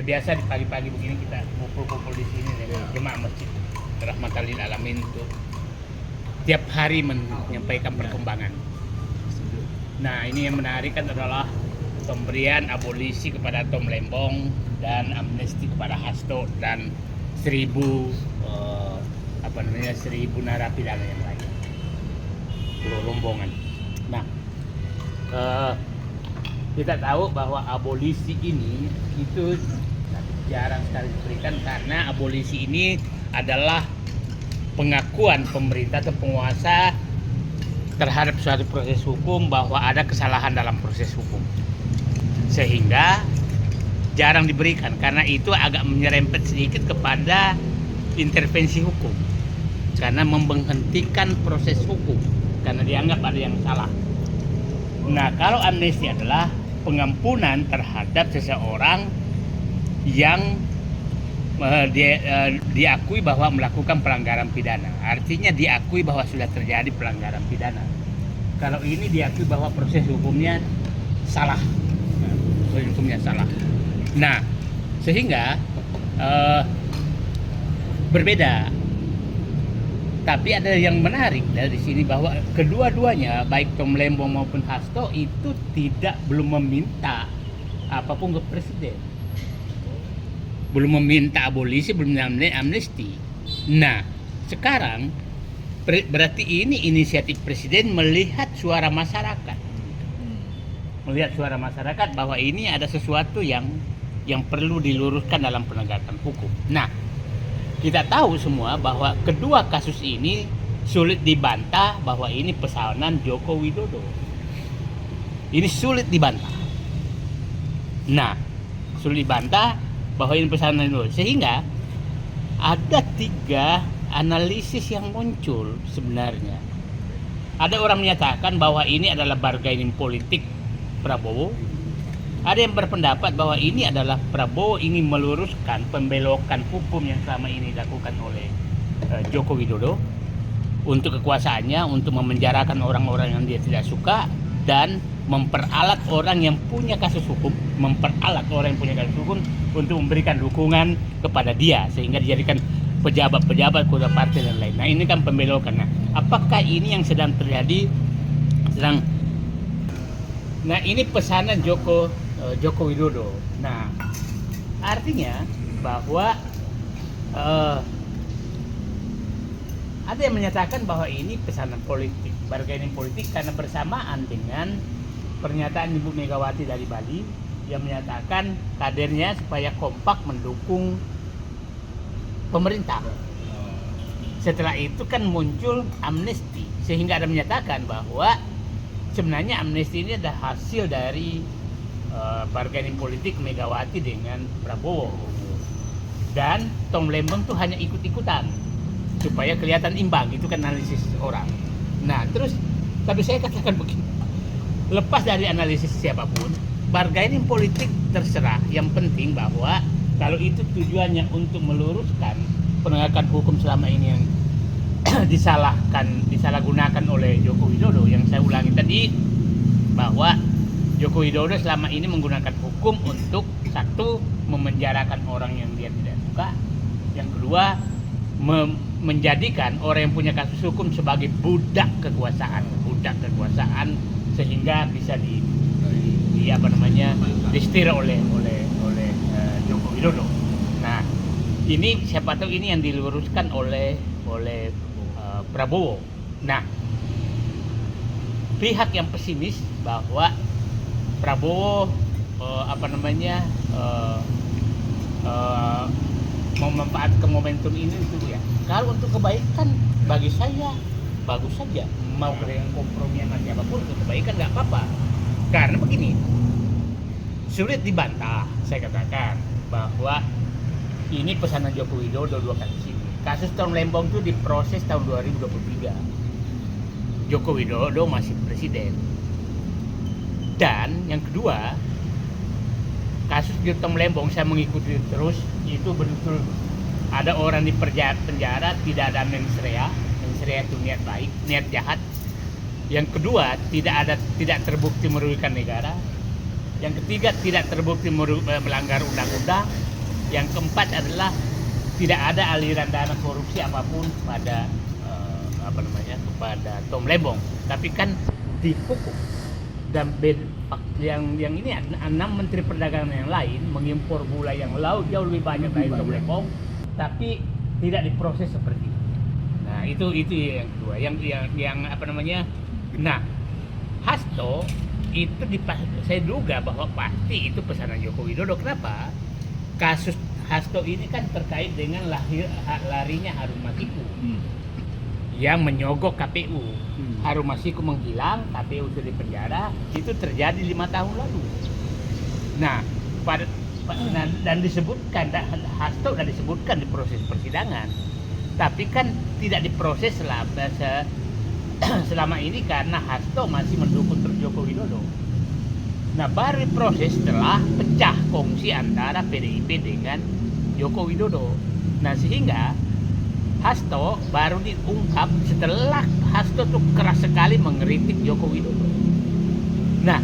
biasa di pagi-pagi begini kita kumpul-kumpul di sini dengan jemaah masjid Rahmatan lil Alamin itu tiap hari menyampaikan perkembangan. Nah, ini yang menarik kan adalah pemberian abolisi kepada Tom Lembong dan amnesti kepada Hasto dan 1.000 narapidana yang lain. Pulau Lombongan. Nah, kita tahu bahwa abolisi ini itu jarang sekali diberikan karena abolisi ini adalah pengakuan pemerintah atau penguasa terhadap suatu proses hukum bahwa ada kesalahan dalam proses hukum, sehingga jarang diberikan karena itu agak menyerempet sedikit kepada intervensi hukum karena menghentikan proses hukum karena dianggap ada yang salah. Nah, kalau amnesti adalah pengampunan terhadap seseorang yang diakui bahwa melakukan pelanggaran pidana. Artinya diakui bahwa sudah terjadi pelanggaran pidana. Kalau ini diakui bahwa proses hukumnya salah. Proses hukumnya salah. Nah, sehingga berbeda. Tapi ada yang menarik dari sini bahwa kedua-duanya baik Tom Lembong maupun Hasto itu belum meminta apapun ke presiden. Belum meminta abolisi, belum amnesti. Nah, sekarang berarti ini inisiatif presiden melihat suara masyarakat. Melihat suara masyarakat bahwa ini ada sesuatu yang perlu diluruskan dalam penegakan hukum. Nah, kita tahu semua bahwa kedua kasus ini sulit dibantah bahwa ini pesanan Joko Widodo. Ini sulit dibantah. Nah, sulit dibantah bahwa ini pesanan itu, sehingga ada 3 analisis yang muncul sebenarnya. Ada orang menyatakan bahwa ini adalah bargaining politik Prabowo. Ada yang berpendapat bahwa ini adalah Prabowo ingin meluruskan pembelokan hukum yang selama ini dilakukan oleh Joko Widodo untuk kekuasaannya, untuk memenjarakan orang-orang yang dia tidak suka dan memperalat orang yang punya kasus hukum, untuk memberikan dukungan kepada dia sehingga dijadikan pejabat-pejabat kota partai dan lain. Nah, ini kan pembelokan. Nah, apakah ini yang sedang terjadi? Nah, ini pesanan Joko Widodo. Nah, artinya bahwa ada yang menyatakan bahwa ini pesanan politik, bargaining politik karena bersamaan dengan pernyataan Ibu Megawati dari Bali yang menyatakan kadernya supaya kompak mendukung pemerintah. Setelah itu kan muncul amnesti, sehingga ada menyatakan bahwa sebenarnya amnesti ini adalah hasil dari bargaining politik Megawati dengan Prabowo. Dan Tom Lembong tuh hanya ikut-ikutan supaya kelihatan imbang, itu kan analisis orang. Nah, terus tapi saya katakan begini, lepas dari analisis siapapun, bargaining politik terserah. Yang penting bahwa kalau itu tujuannya untuk meluruskan penegakan hukum selama ini yang disalahgunakan oleh Joko Widodo, yang saya ulangi tadi bahwa Joko Widodo selama ini menggunakan hukum untuk satu, memenjarakan orang yang dia tidak suka, yang kedua menjadikan orang yang punya kasus hukum sebagai budak kekuasaan sehingga bisa disetir oleh Joko Widodo. Nah, ini siapa tahu ini yang diluruskan oleh Prabowo. Nah, pihak yang pesimis bahwa Prabowo memanfaatkan momentum ini itu ya. Kalau untuk kebaikan bagi saya bagus saja, mau dengan kompromi yang nanti apapun untuk kebaikan nggak apa-apa. Karena begini, sulit dibantah, saya katakan bahwa ini pesanan Joko Widodo 2 kasus ini. Kasus Tom Lembong itu diproses tahun 2023. Joko Widodo masih presiden. Dan yang kedua, kasus Tom Lembong saya mengikuti terus, itu betul ada orang di penjara tidak ada mens rea itu niat baik, niat jahat. Yang kedua, tidak terbukti merugikan negara. Yang ketiga, tidak terbukti melanggar undang-undang. Yang keempat adalah tidak ada aliran dana korupsi apapun pada kepada Tom Lembong. Tapi kan dihukum dan yang ini 6 menteri perdagangan yang lain mengimpor gula yang jauh lebih banyak dari Tom Lembong, tapi tidak diproses seperti itu. Nah, itu yang kedua. Nah, Hasto itu saya duga bahwa pasti itu pesanan Joko Widodo. Kenapa? Kasus Hasto ini kan terkait dengan larinya Harun Masiku yang menyogok KPU. Harun Masiku menghilang, KPU sudah dipenjara, itu terjadi 5 tahun lalu. Nah, dan disebutkan, Hasto sudah disebutkan di proses persidangan, tapi kan tidak diproses selama ini karena Hasto masih mendukung Joko Widodo. Nah, baru diproses setelah pecah kongsi antara PDIP dengan Joko Widodo. Nah, sehingga Hasto baru diungkap setelah Hasto tuh keras sekali mengkritik Joko Widodo. Nah,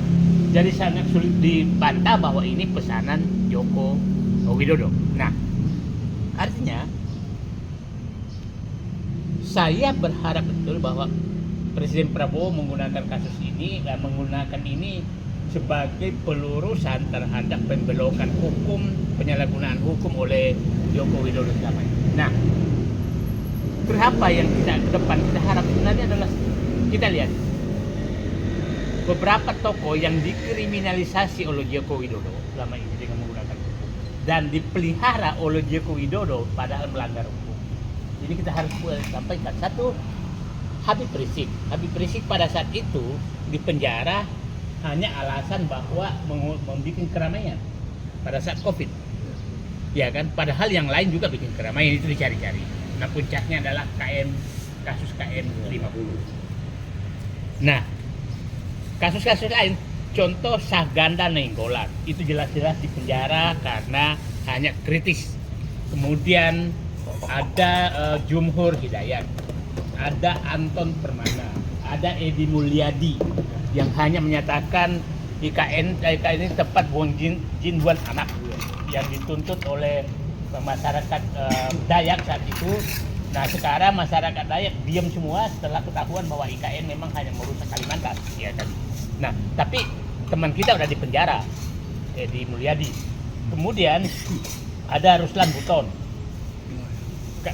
jadi sangat sulit dibantah bahwa ini pesanan Joko Widodo. Nah, artinya saya berharap betul bahwa Presiden Prabowo menggunakan kasus ini dan menggunakan ini sebagai pelurusan terhadap pembelokan hukum, penyalahgunaan hukum oleh Joko Widodo selama ini. Nah, berapa yang kita ke depan kita harap sebenarnya adalah kita lihat beberapa tokoh yang dikriminalisasi oleh Joko Widodo selama ini dengan menggunakan hukum dan dipelihara oleh Joko Widodo padahal melanggar hukum. Jadi kita harus sampaikan satu, Habib Rizik pada saat itu di penjara hanya alasan bahwa membuat keramaian pada saat COVID, ya kan? Padahal yang lain juga bikin keramaian, itu dicari-cari. Nah, puncaknya adalah kasus KM 50. Nah, kasus-kasus lain, contoh Syahganda Nainggolan, itu jelas-jelas di penjara karena hanya kritis. Kemudian ada Jumhur Hidayat, ada Anton Permana, ada Edi Mulyadi yang hanya menyatakan IKN ini tepat buang jin buat anak, yang dituntut oleh masyarakat Dayak saat itu. Nah, sekarang masyarakat Dayak diam semua setelah ketahuan bahwa IKN memang hanya merusak Kalimantan, ya tadi. Nah, tapi teman kita udah di penjara, Edi Mulyadi. Kemudian ada Ruslan Buton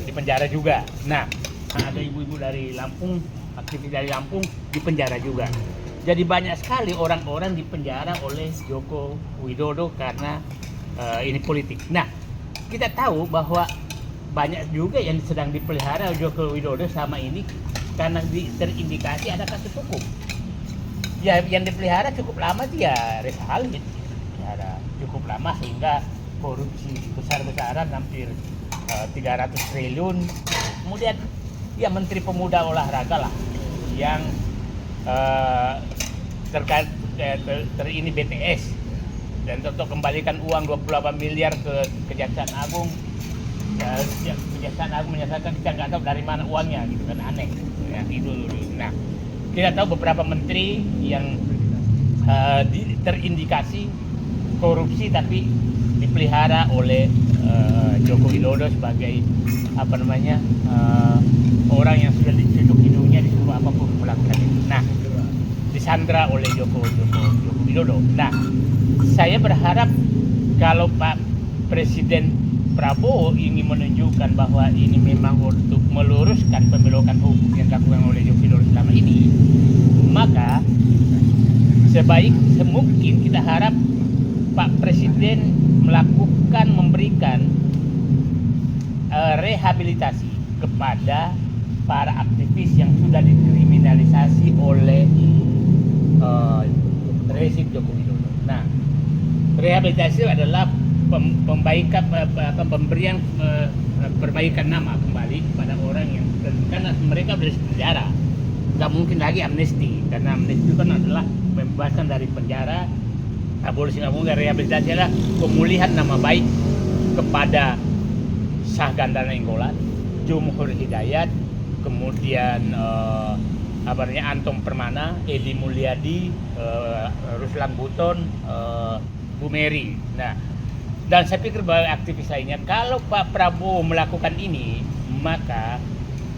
di penjara juga. Nah, ada ibu-ibu dari Lampung, aktivis dari Lampung di penjara juga. Jadi banyak sekali orang-orang di penjara oleh Joko Widodo karena ini politik. Nah, kita tahu bahwa banyak juga yang sedang dipelihara Joko Widodo sama ini karena terindikasi ada kasus hukum. Ya, yang dipelihara cukup lama dia Reshalid, dipelihara cukup lama sehingga korupsi besar-besaran hampir 300 triliun. Kemudian ya Menteri Pemuda Olahraga lah yang terkait ini BTS, dan untuk kembalikan uang 28 miliar ke Kejaksaan Agung. Ya, Kejaksaan Agung menyatakan kita nggak tahu dari mana uangnya, gitu kan, aneh ya, itu. Nah, kita tahu beberapa menteri yang terindikasi korupsi tapi dipelihara oleh Joko Widodo sebagai orang yang sudah diciduk hidungnya disuruh apapun melakukan itu. Nah, disandra oleh Joko Widodo. Nah, saya berharap kalau Pak Presiden Prabowo ingin menunjukkan bahwa ini memang untuk meluruskan pembelokan hukum yang dilakukan oleh Joko Widodo selama ini, maka sebaik semungkin kita harap Pak Presiden memberikan rehabilitasi kepada para aktivis yang sudah dikriminalisasi oleh rezim Joko Widodo. Nah, rehabilitasi adalah pemberian perbaikan nama kembali kepada orang yang, karena mereka sudah di penjara, nggak mungkin lagi amnesti, karena amnesti itu kan adalah pembebasan dari penjara. Abolisi nggak mungkin. Rehabilitasi adalah pemulihan nama baik kepada Syahganda Nainggolan, Jumhur Hidayat, kemudian Anton Permana, Edi Mulyadi, Ruslan Buton, Bu Mary. Nah, Dan saya pikir bahwa aktivis lainnya, kalau Pak Prabowo melakukan ini, maka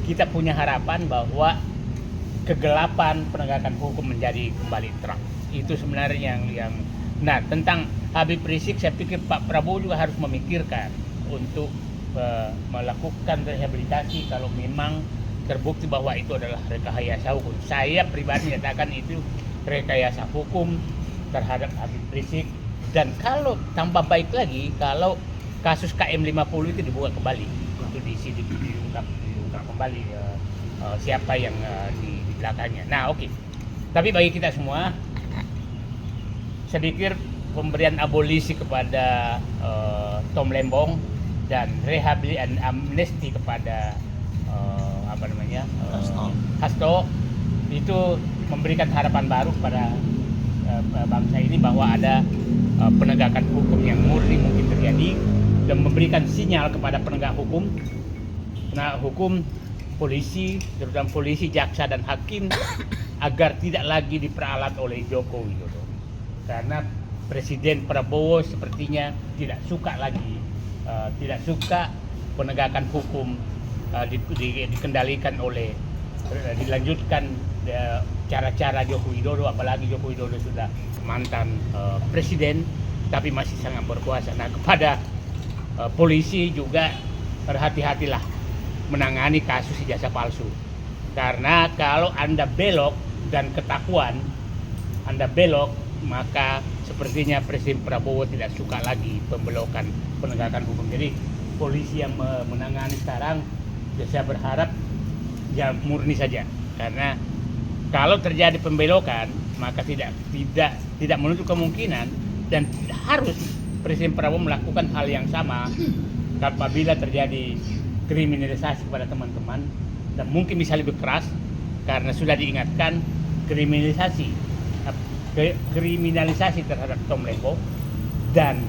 kita punya harapan bahwa kegelapan penegakan hukum menjadi kembali terang. Itu sebenarnya yang nah, tentang Habib Rizik, saya pikir Pak Prabowo juga harus memikirkan untuk melakukan rehabilitasi kalau memang terbukti bahwa itu adalah rekayasa hukum. Saya pribadi menyatakan itu rekayasa hukum terhadap Habib Rizik. Dan kalau tambah baik lagi, kalau kasus KM50 itu dibuka kembali untuk diungkap kembali siapa yang di belakangnya. Nah, oke. Tapi bagi kita semua, saya pikir pemberian abolisi kepada Tom Lembong dan rehabilitasi amnesti kepada Hasto itu memberikan harapan baru kepada bangsa ini bahwa ada penegakan hukum yang murni mungkin terjadi, dan memberikan sinyal kepada penegak hukum, polisi, terutama polisi, jaksa dan hakim agar tidak lagi diperalat oleh Joko Widodo. Karena Presiden Prabowo sepertinya tidak suka lagi, tidak suka penegakan hukum dikendalikan oleh, dilanjutkan cara-cara Joko Widodo, apalagi Joko Widodo sudah mantan presiden tapi masih sangat berkuasa. Nah, kepada polisi juga berhati-hatilah menangani kasus ijazah palsu, karena kalau Anda belok dan ketahuan Anda belok, maka sepertinya Presiden Prabowo tidak suka lagi pembelokan penegakan hukum. Jadi polisi yang menangani sekarang, saya berharap ya murni saja, karena kalau terjadi pembelokan maka tidak menutup kemungkinan, dan harus Presiden Prabowo melakukan hal yang sama apabila terjadi kriminalisasi kepada teman-teman, dan mungkin bisa lebih keras karena sudah diingatkan kriminalisasi terhadap Tom Lembong dan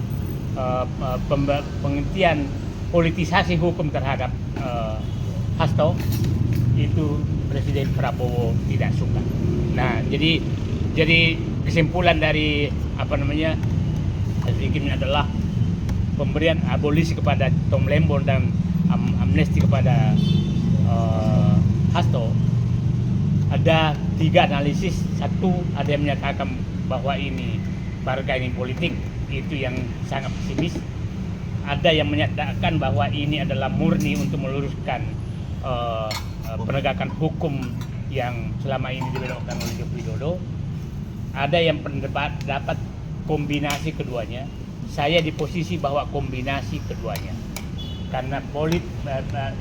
penghentian politisasi hukum terhadap Hasto, itu Presiden Prabowo tidak suka. Nah, jadi kesimpulan dari ini adalah pemberian abolisi kepada Tom Lembong dan amnesti kepada Hasto. Ada 3 analisis. Satu, ada yang menyatakan bahwa ini bargaining politik, itu yang sangat pesimis. Ada yang menyatakan bahwa ini adalah murni untuk meluruskan penegakan hukum yang selama ini dibelokkan oleh Joko Widodo. Ada yang pendapat kombinasi keduanya. Saya di posisi bahwa kombinasi keduanya, karena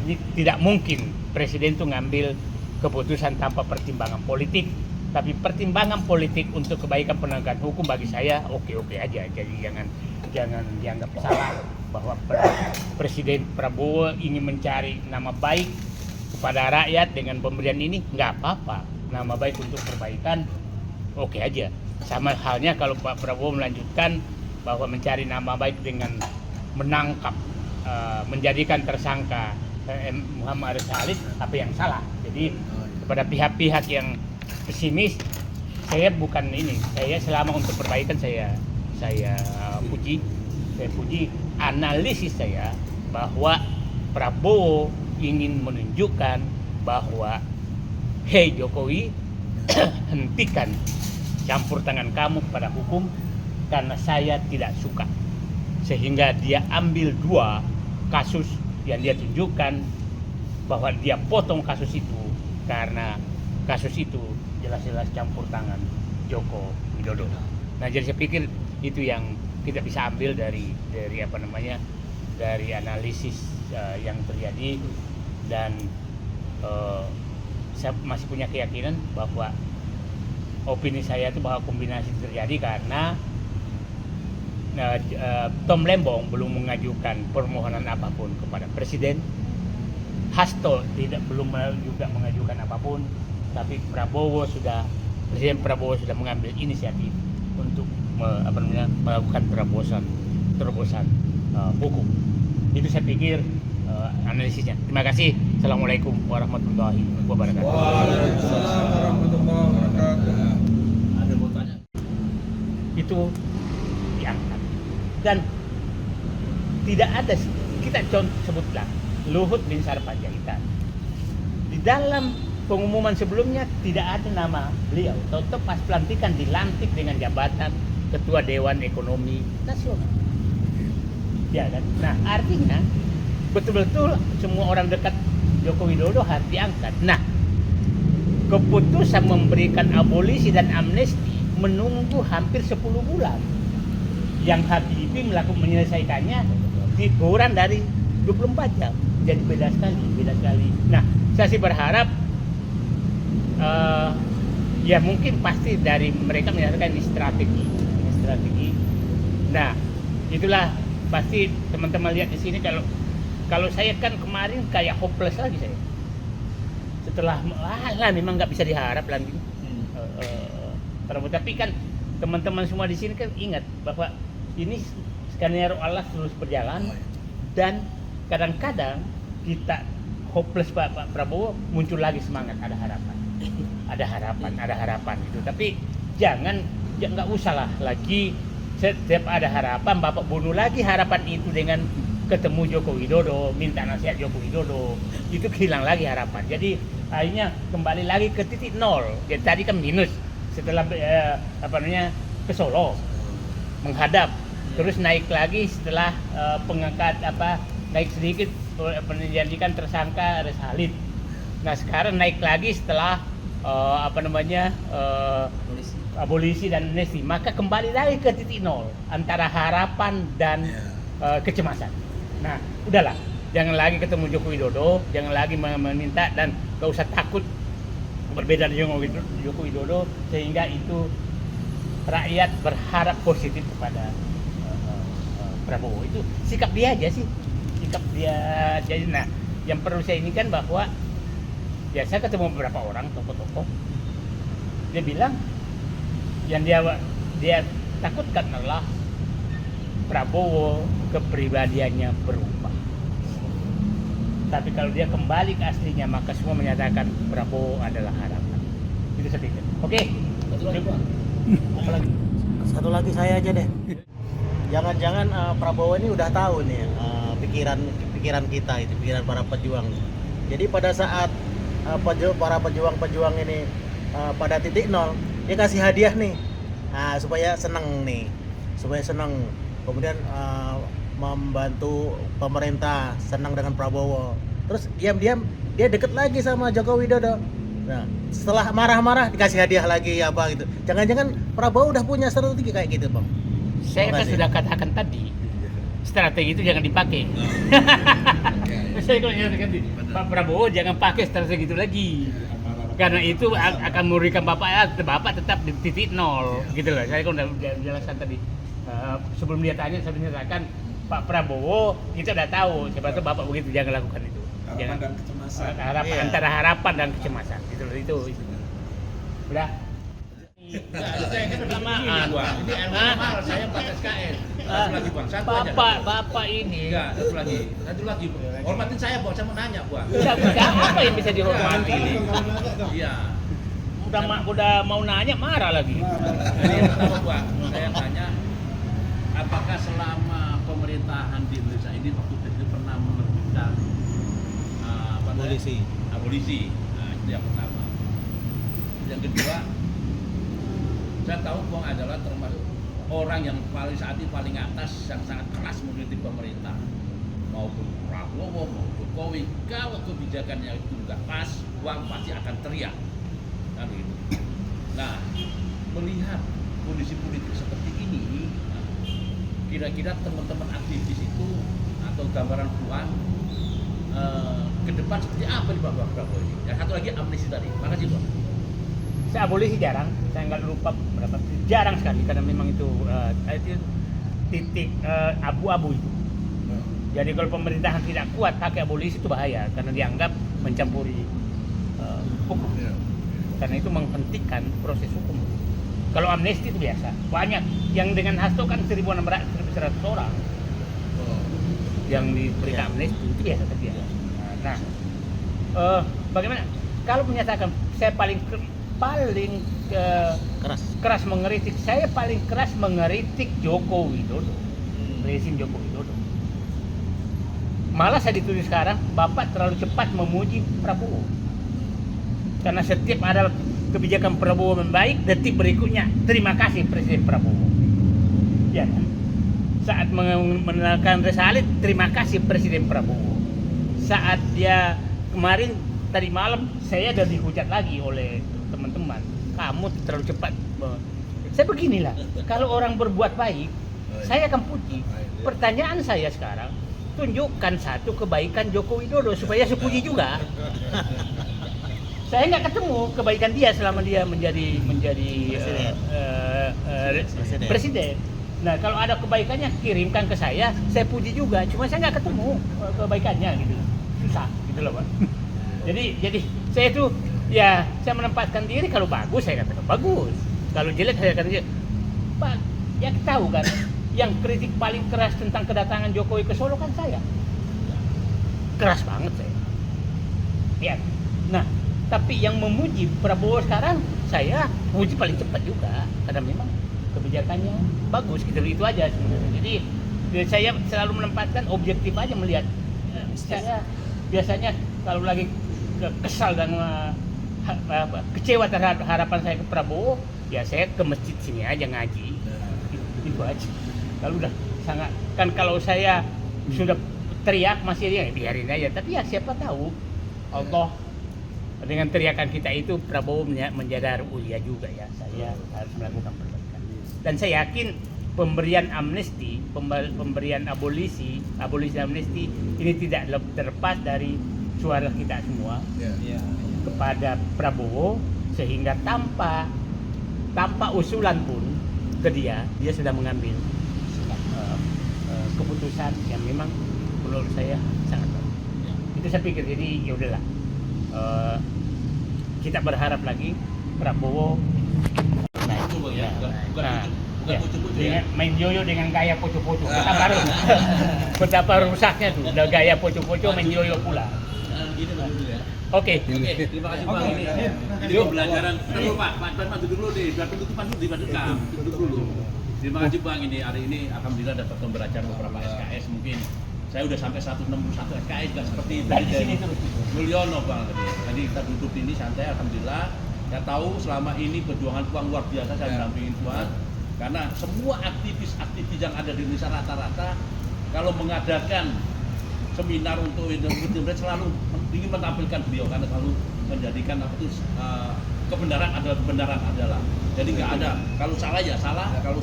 ini tidak mungkin presiden itu ngambil keputusan tanpa pertimbangan politik. Tapi pertimbangan politik untuk kebaikan penegakan hukum bagi saya oke-oke aja. Jadi jangan dianggap salah bahwa Presiden Prabowo ingin mencari nama baik kepada rakyat dengan pemberian ini, nggak apa-apa. Nama baik untuk perbaikan, oke aja. Sama halnya kalau Pak Prabowo melanjutkan bahwa mencari nama baik dengan menangkap, menjadikan tersangka Muhammad Arif Salih, apa yang salah? Jadi kepada pihak-pihak yang pesimis, saya bukan ini. Saya selama untuk perbaikan saya puji analisis saya bahwa Prabowo ingin menunjukkan bahwa hei Jokowi, hentikan campur tangan kamu pada hukum karena saya tidak suka. Sehingga dia ambil 2 kasus yang dia tunjukkan bahwa dia potong kasus itu karena kasus itu jelas-jelas campur tangan Joko Widodo. Nah, jadi saya pikir itu yang kita bisa ambil dari analisis yang terjadi, dan saya masih punya keyakinan bahwa opini saya itu bahwa kombinasi terjadi karena Tom Lembong belum mengajukan permohonan apapun kepada Presiden. Hasto belum juga mengajukan apapun, tapi Presiden Prabowo sudah mengambil inisiatif untuk melakukan terobosan hukum. Itu saya pikir analisisnya. Terima kasih. Assalamualaikum warahmatullahi wabarakatuh. Waalaikumsalam warahmatullahi wabarakatuh. Itu diangkat, dan tidak ada, kita sebutlah Luhut bin Sarpanjaitan. Di dalam pengumuman sebelumnya tidak ada nama beliau. Tahu-tahu pas pelantikan dilantik dengan jabatan Ketua Dewan Ekonomi Nasional. Ya kan? Nah, artinya betul-betul semua orang dekat Joko Widodo harus diangkat. Nah, keputusan memberikan abolisi dan amnesti menunggu hampir 10 bulan. Yang Habibie menyelesaikannya kurang dari 24 jam. Jadi beda sekali. Nah, saya sih berharap ya mungkin pasti dari mereka menyatakan ini strategi. Nah, itulah pasti teman-teman lihat di sini kalau saya kan kemarin kayak hopeless lagi saya. Setelah memang nggak bisa diharap lagi. Tapi kan teman-teman semua di sini kan ingat bahwa ini skenario Allah terus berjalan dan kadang-kadang kita hopeless Pak Prabowo muncul lagi semangat, ada harapan gitu. Tapi nggak usah lah lagi setiap ada harapan Bapak bunuh lagi harapan itu dengan ketemu Joko Widodo, minta nasihat Joko Widodo, itu hilang lagi harapan. Jadi akhirnya kembali lagi ke titik nol. Jadi tadi kan minus setelah ke Solo menghadap, terus naik lagi setelah naik sedikit menjadikan tersangka Res Halid. Nah sekarang naik lagi setelah abolisi dan amnesti, maka kembali lagi ke titik nol antara harapan dan kecemasan. Nah udahlah, jangan lagi ketemu Joko Widodo, jangan lagi meminta dan gak usah takut berbeda dengan Joko Widodo, sehingga itu rakyat berharap positif kepada Prabowo. Itu sikap dia aja sih, jadi nah yang perlu saya ini kan bahwa ya saya ketemu beberapa orang tokoh-tokoh, dia bilang yang dia takutkan adalah Prabowo kepribadiannya berubah. Tapi kalau dia kembali ke aslinya maka semua menyatakan Prabowo adalah harapan. Itu sedikit. Oke. Satu lagi saya aja deh. Jangan-jangan Prabowo ini udah tahu nih pikiran kita itu, pikiran para pejuang. Jadi pada saat para pejuang ini pada titik nol, dia kasih hadiah nih, supaya senang. Kemudian membantu pemerintah, senang dengan Prabowo. Terus diam-diam dia deket lagi sama Joko Widodo. Nah, setelah marah-marah dikasih hadiah lagi apa gitu. Jangan-jangan Prabowo udah punya strategi kayak gitu, Bang. Saya kan sudah katakan tadi, strategi itu jangan dipakai. Saya kalau nyatakan Pak Prabowo jangan pakai strategi itu lagi. Karena itu akan memberikan Bapak tetap di titik nol, gitu loh. Saya kan udah jelaskan tadi. Sebelum dia tanya, saya menyatakan Pak Prabowo kita udah tahu, siapa tahu Bapak begitu, jangan lakukan itu. Harapan dan kecemasan. Antara harapan dan kecemasan. Itu. Udah. Saya kan udah maaf. Ini normal saya 4 SKS. Satu lagi Bang, satu aja. Bapak ini. Enggak, satu lagi. Hormatin saya Bang, saya mau nanya Bang. Apa yang bisa dihormati ini? Iya. Udah mau nanya marah lagi. Jadi yang pertama Bang, saya tanya apakah selama pemerintahan di Indonesia ini waktu itu pernah menerbitkan abolisi. Nah, itu yang pertama. Yang kedua, saya tahu Bang adalah termasuk orang yang saat ini paling atas, yang sangat keras mengkritik pemerintah, maupun Prabowo maupun Jokowi. Kalau kebijakannya itu nggak pas, uang pasti akan teriak, kan begitu. Nah, melihat kondisi politik seperti ini, kira-kira teman-teman aktivis itu atau gambaran uang ke depan seperti apa di Pak Prabowo ini? Yang satu lagi amnesti tadi. Makasih Bang. Saya abolisi jarang, saya nggak lupa berapa, jarang sekali karena memang itu titik abu-abu itu. Jadi kalau pemerintahan tidak kuat pakai abolisi itu bahaya karena dianggap mencampuri hukum. Karena itu menghentikan proses hukum. Kalau amnesti itu biasa, banyak. Yang dengan hasto kan 1.100 orang yang diberikan amnesti itu biasa terjadi. Nah, bagaimana? Kalau menyatakan saya paling keras mengkritik, saya paling keras mengkritik Joko Widodo, rezim Joko Widodo. Malah saya ditulis sekarang, Bapak terlalu cepat memuji Prabowo. Karena setiap ada kebijakan Prabowo membaik, detik berikutnya terima kasih Presiden Prabowo. Ya kan? Saat mengenalkan Resalit, terima kasih Presiden Prabowo. Saat dia kemarin tadi malam saya udah dihujat lagi oleh teman-teman, kamu terlalu cepat. Saya beginilah, kalau orang berbuat baik, saya akan puji. Pertanyaan saya sekarang, tunjukkan satu kebaikan Joko Widodo supaya saya puji juga. Saya nggak ketemu kebaikan dia selama dia menjadi presiden. Nah, kalau ada kebaikannya kirimkan ke saya puji juga. Cuma saya nggak ketemu kebaikannya gitu, susah gitu loh Pak. Jadi saya itu ya saya menempatkan diri, kalau bagus saya katakan bagus, kalau jelek saya katakan jelek. Pak, ya kita tahu kan, yang kritik paling keras tentang kedatangan Jokowi ke Solo kan saya. Keras banget saya. Ya. Nah, tapi yang memuji Prabowo sekarang saya puji paling cepat juga karena memang kebijakannya bagus gitu, itu aja sebenarnya. Jadi saya selalu menempatkan objektif aja melihat. Saya biasanya kalau lagi kesal dan kecewa terhadap harapan saya ke Prabowo, ya saya ke masjid sini aja ngaji. Itu aja. Kalau udah sangat kan, kalau saya sudah teriak masih ya biarin aja, tapi ya siapa tahu Allah dengan teriakan kita itu Prabowo menjadi ya juga ya, saya harus melakukan perbaikan. Dan saya yakin pemberian amnesti, pemberian abolisi amnesti ini tidak terlepas dari suara kita semua kepada Prabowo, sehingga tanpa usulan pun ke dia sudah mengambil keputusan yang memang menurut saya sangat baik. Itu saya pikir, jadi ya udahlah, kita berharap lagi Prabowo naik. Main yoyo dengan gaya poco-poco. Betapa rusaknya tuh, udah gaya poco-poco main yoyo pula. Oke, terima kasih Bang. Ini pembelajaran. Dulu Pak duduk dulu deh, biar penutupan dulu dibantukan. Duduk dulu. Terima kasih Bang, ini hari ini alhamdulillah dapat pembelajaran beberapa SKS. Mungkin saya udah sampai 161 SKS, gak seperti dari Mulyono Bang tadi kita duduk ini santai, alhamdulillah. Saya tahu selama ini perjuangan Tuan luar biasa, saya mendampingi Tuan. Karena semua aktivis yang ada di Indonesia rata-rata kalau mengadakan seminar untuk Indonesia selalu ingin menampilkan beliau, karena selalu menjadikan kebenaran adalah. Jadi nggak ada, kalau salah ya salah, kalau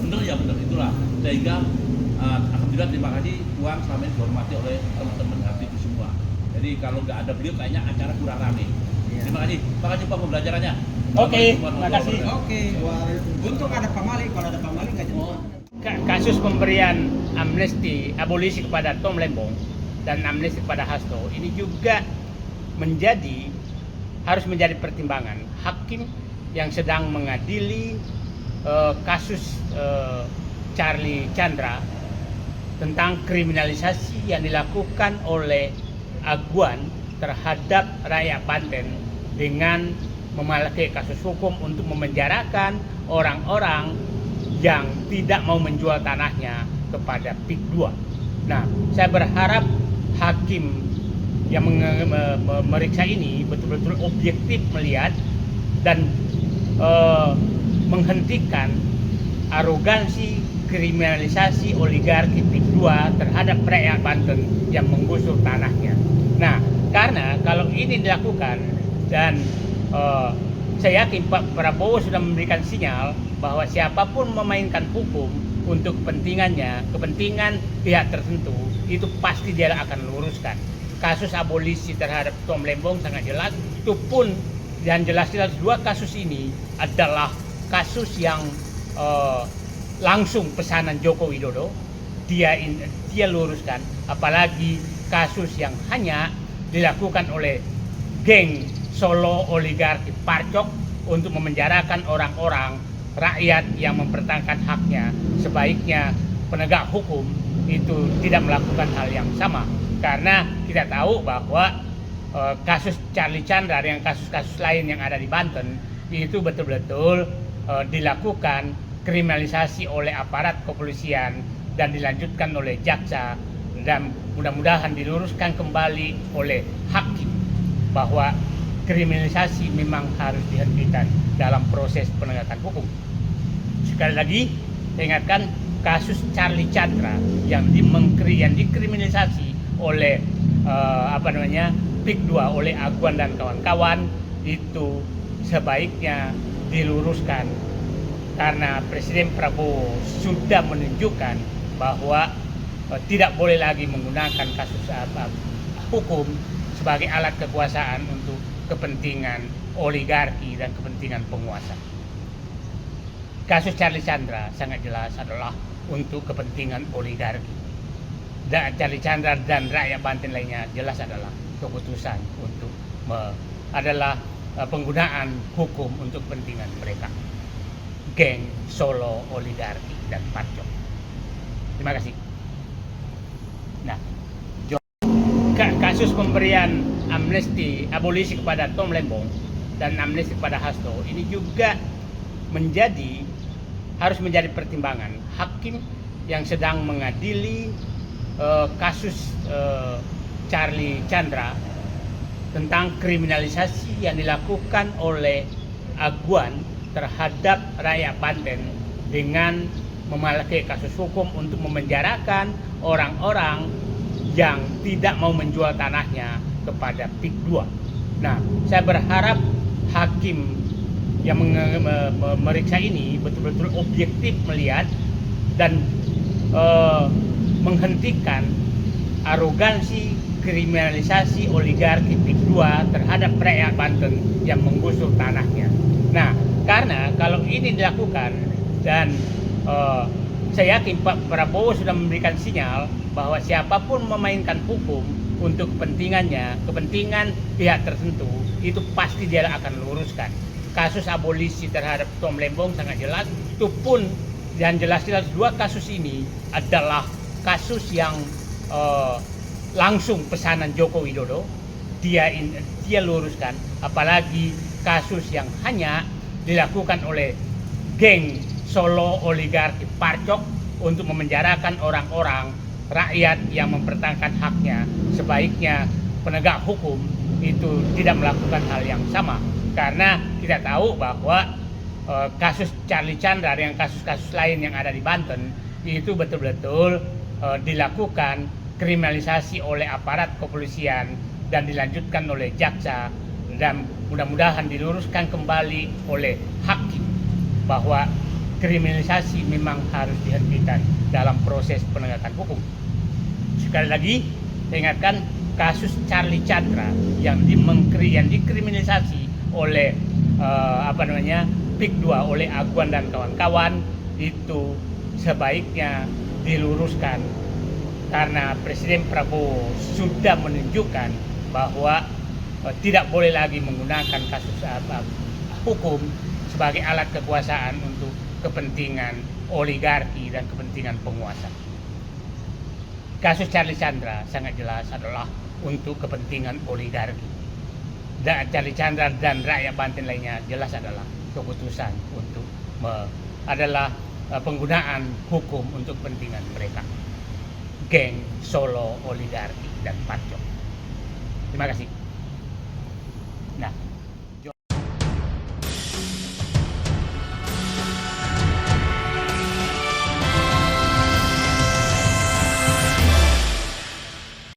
benar ya benar, itulah. Sehingga alhamdulillah terima kasih Tuan selama ini dihormati oleh teman-teman aktivis semua. Jadi kalau nggak ada beliau kayaknya acara kurang rame. Terima kasih Pak pembelajarannya. Oke, terima kasih. Oke, untuk ada pamali, kalau ada pamali nggak jadi. Kasus pemberian amnesti abolisi kepada Tom Lembong dan amnesti kepada Hasto ini juga harus menjadi pertimbangan hakim yang sedang mengadili kasus Charlie Chandra tentang kriminalisasi yang dilakukan oleh Aguan terhadap rakyat Banten dengan memakai kasus hukum untuk memenjarakan orang-orang yang tidak mau menjual tanahnya kepada PIK 2. Nah, saya berharap hakim yang memeriksa ini betul-betul objektif melihat dan menghentikan arogansi kriminalisasi oligarki PIK 2 terhadap rakyat Banten yang menggusur tanahnya. Nah, karena kalau ini dilakukan dan saya yakin Pak Prabowo sudah memberikan sinyal bahwa siapapun memainkan hukum untuk kepentingan pihak tertentu, itu pasti dia akan luruskan. Kasus abolisi terhadap Tom Lembong sangat jelas, itu pun dan jelas-jelas dua kasus ini adalah kasus yang langsung pesanan Joko Widodo, dia luruskan. Apalagi kasus yang hanya dilakukan oleh geng Solo oligarki Parcok untuk memenjarakan orang-orang rakyat yang mempertahankan haknya. Sebaiknya penegak hukum itu tidak melakukan hal yang sama, karena kita tahu bahwa kasus Charlie Chandra dan kasus-kasus lain yang ada di Banten itu betul-betul dilakukan kriminalisasi oleh aparat kepolisian dan dilanjutkan oleh jaksa dan mudah-mudahan diluruskan kembali oleh hakim bahwa kriminalisasi memang harus dihentikan dalam proses penegakan hukum. Sekali lagi, saya ingatkan kasus Charlie Chandra yang dikriminalisasi oleh PIK 2 oleh Aguan dan kawan-kawan itu sebaiknya diluruskan karena Presiden Prabowo sudah menunjukkan bahwa tidak boleh lagi menggunakan kasus hukum sebagai alat kekuasaan untuk kepentingan oligarki dan kepentingan penguasa. Kasus Charlie Chandra sangat jelas adalah untuk kepentingan oligarki. Dan Charlie Chandra dan rakyat Banten lainnya jelas adalah keputusan untuk penggunaan hukum untuk kepentingan mereka. Geng Solo, oligarki dan Parcok. Terima kasih. Nah, kasus pemberian amnesti abolisi kepada Tom Lembong dan amnesti kepada Hasto ini juga harus menjadi pertimbangan hakim yang sedang mengadili kasus Charlie Chandra tentang kriminalisasi yang dilakukan oleh Aguan terhadap rakyat Banten dengan memakai kasus hukum untuk memenjarakan orang-orang yang tidak mau menjual tanahnya kepada PIK 2. Nah, saya berharap hakim yang memeriksa ini betul-betul objektif melihat dan menghentikan arogansi kriminalisasi oligarki PIK 2 terhadap rakyat Banten yang menggusur tanahnya. Nah, karena kalau ini dilakukan dan saya yakin Pak Prabowo sudah memberikan sinyal bahwa siapapun memainkan hukum untuk kepentingan pihak tertentu, itu pasti dia akan luruskan. Kasus abolisi terhadap Tom Lembong sangat jelas, itu pun dan jelas-jelas dua kasus ini adalah kasus yang langsung pesanan Joko Widodo, dia luruskan, apalagi kasus yang hanya dilakukan oleh geng Solo oligarki Parcok untuk memenjarakan orang-orang rakyat yang mempertahankan haknya. Sebaiknya penegak hukum itu tidak melakukan hal yang sama, karena kita tahu bahwa kasus Charlie Chandra dengan kasus-kasus lain yang ada di Banten itu betul-betul dilakukan kriminalisasi oleh aparat kepolisian dan dilanjutkan oleh jaksa, dan mudah-mudahan diluruskan kembali oleh hakim bahwa kriminalisasi memang harus dihentikan dalam proses penegakan hukum. Sekali lagi, saya ingatkan kasus Charlie Chandra yang dikriminalisasi oleh PIK 2 oleh Aguan dan kawan-kawan itu sebaiknya diluruskan karena Presiden Prabowo sudah menunjukkan bahwa tidak boleh lagi menggunakan kasus hukum sebagai alat kekuasaan untuk kepentingan oligarki dan kepentingan penguasa. Kasus Charlie Chandra sangat jelas adalah untuk kepentingan oligarki. Dan Charlie Chandra dan rakyat Banten lainnya jelas adalah keputusan untuk penggunaan hukum untuk kepentingan mereka. Geng Solo, oligarki dan Parcok. Terima kasih.